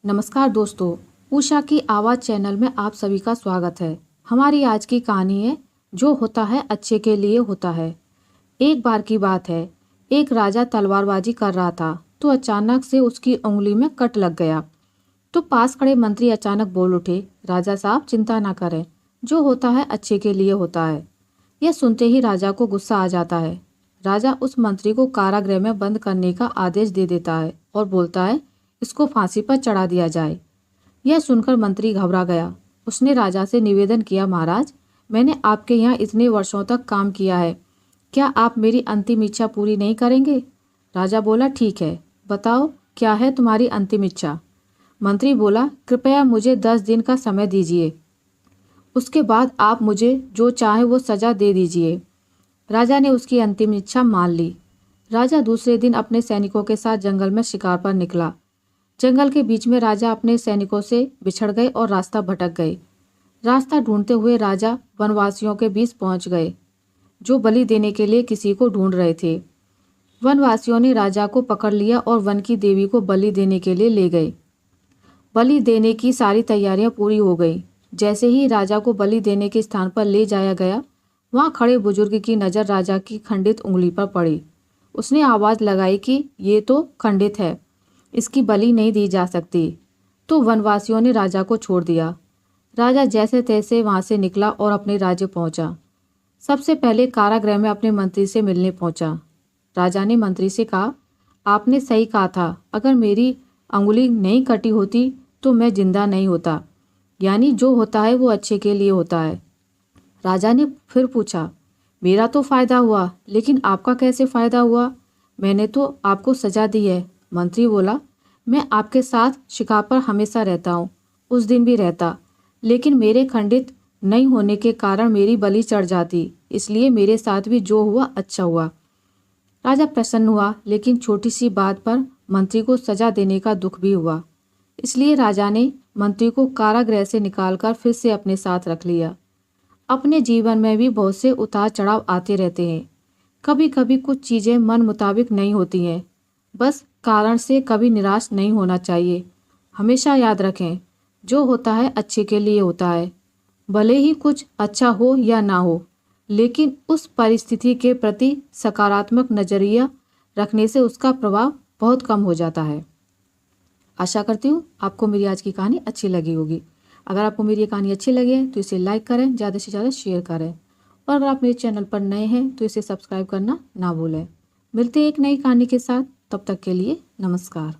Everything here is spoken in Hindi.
नमस्कार दोस्तों, उषा की आवाज़ चैनल में आप सभी का स्वागत है। हमारी आज की कहानी है जो होता है अच्छे के लिए होता है। एक बार की बात है, एक राजा तलवारबाजी कर रहा था तो अचानक से उसकी उंगली में कट लग गया। तो पास खड़े मंत्री अचानक बोल उठे, राजा साहब चिंता ना करें, जो होता है अच्छे के लिए होता है। यह सुनते ही राजा को गुस्सा आ जाता है। राजा उस मंत्री को कारागृह में बंद करने का आदेश दे देता है और बोलता है, इसको फांसी पर चढ़ा दिया जाए। यह सुनकर मंत्री घबरा गया। उसने राजा से निवेदन किया, महाराज, मैंने आपके यहाँ इतने वर्षों तक काम किया है, क्या आप मेरी अंतिम इच्छा पूरी नहीं करेंगे? राजा बोला, ठीक है, बताओ क्या है तुम्हारी अंतिम इच्छा? मंत्री बोला, कृपया मुझे 10 दिन का समय दीजिए, उसके बाद आप मुझे जो चाहे वो सजा दे दीजिए। राजा ने उसकी अंतिम इच्छा मान ली। राजा दूसरे दिन अपने सैनिकों के साथ जंगल में शिकार पर निकला। जंगल के बीच में राजा अपने सैनिकों से बिछड़ गए और रास्ता भटक गए। रास्ता ढूंढते हुए राजा वनवासियों के बीच पहुंच गए, जो बलि देने के लिए किसी को ढूंढ रहे थे। वनवासियों ने राजा को पकड़ लिया और वन की देवी को बलि देने के लिए ले गए। बलि देने की सारी तैयारियां पूरी हो गई। जैसे ही राजा को बलि देने के स्थान पर ले जाया गया, वहां खड़े बुजुर्ग की नज़र राजा की खंडित उंगली पर पड़ी। उसने आवाज़ लगाई कि ये तो खंडित है, इसकी बलि नहीं दी जा सकती। तो वनवासियों ने राजा को छोड़ दिया। राजा जैसे तैसे वहां से निकला और अपने राज्य पहुंचा। सबसे पहले कारागृह में अपने मंत्री से मिलने पहुंचा। राजा ने मंत्री से कहा, आपने सही कहा था, अगर मेरी अंगुली नहीं कटी होती तो मैं जिंदा नहीं होता। यानी जो होता है वो अच्छे के लिए होता है। राजा ने फिर पूछा, मेरा तो फायदा हुआ, लेकिन आपका कैसे फायदा हुआ? मैंने तो आपको सजा दी है। मंत्री बोला, मैं आपके साथ शिकार पर हमेशा रहता हूँ, उस दिन भी रहता, लेकिन मेरे खंडित नहीं होने के कारण मेरी बलि चढ़ जाती, इसलिए मेरे साथ भी जो हुआ अच्छा हुआ। राजा प्रसन्न हुआ, लेकिन छोटी सी बात पर मंत्री को सजा देने का दुख भी हुआ। इसलिए राजा ने मंत्री को कारागृह से निकालकर फिर से अपने साथ रख लिया। अपने जीवन में भी बहुत से उतार चढ़ाव आते रहते हैं। कभी कभी कुछ चीज़ें मन मुताबिक नहीं होती हैं, बस कारण से कभी निराश नहीं होना चाहिए। हमेशा याद रखें, जो होता है अच्छे के लिए होता है। भले ही कुछ अच्छा हो या ना हो, लेकिन उस परिस्थिति के प्रति सकारात्मक नज़रिया रखने से उसका प्रभाव बहुत कम हो जाता है। आशा करती हूँ आपको मेरी आज की कहानी अच्छी लगी होगी। अगर आपको मेरी ये कहानी अच्छी लगी है तो इसे लाइक करें, ज़्यादा से ज़्यादा शेयर करें, और अगर आप मेरे चैनल पर नए हैं तो इसे सब्सक्राइब करना ना भूलें। मिलते हैं एक नई कहानी के साथ, तब तक के लिए नमस्कार।